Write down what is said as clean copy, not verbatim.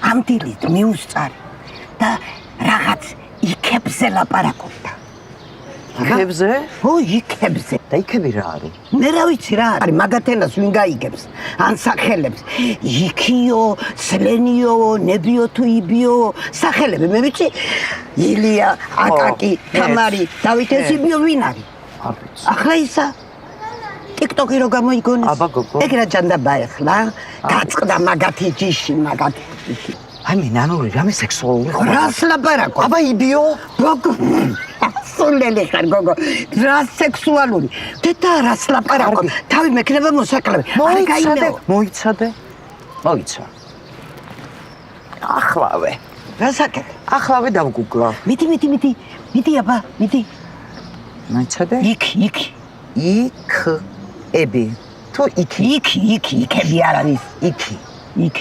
ამ დილით მიუსწარი და რაღაც იქებზე ლაპარაკობდა. იქებზე? ო, იქებზე. და იქები რა არის? მე რა ვიცი რა არის, მაგათენას ვინ გაიგებს? ან სახელებს. იქიო, სლენიო, ნებიო თუ იბიო, სახელები მე ვიცი. ილია, აკაკი, თამარი, დავით ესიბიო ვინ არის? არ ვიცი. ახლა ისა TikTok-ი რო გამოიგონეს. აბა გოგო. ეგ რა ჯანდაბა ახლა? გაწყდა მაგათი ჯიში, მაგათი ჯიში. აი მე ნანური რამე სექსუალური ხო? რას ლაპარაკო? აბა იბიო? გოგო. სულელი ხარ გოგო. რა სექსუალური. დედა რას ლაპარაკო? თავი მექნება მოსაკლები. მოიცადე. მოიცა. ახლავე. რა საკეთე? ახლავე დავგუგლა. მიდი აბა, მიდი. მოიცადე? იქ. ები. თუ იქი. იქები არ არის. იქი. იქ.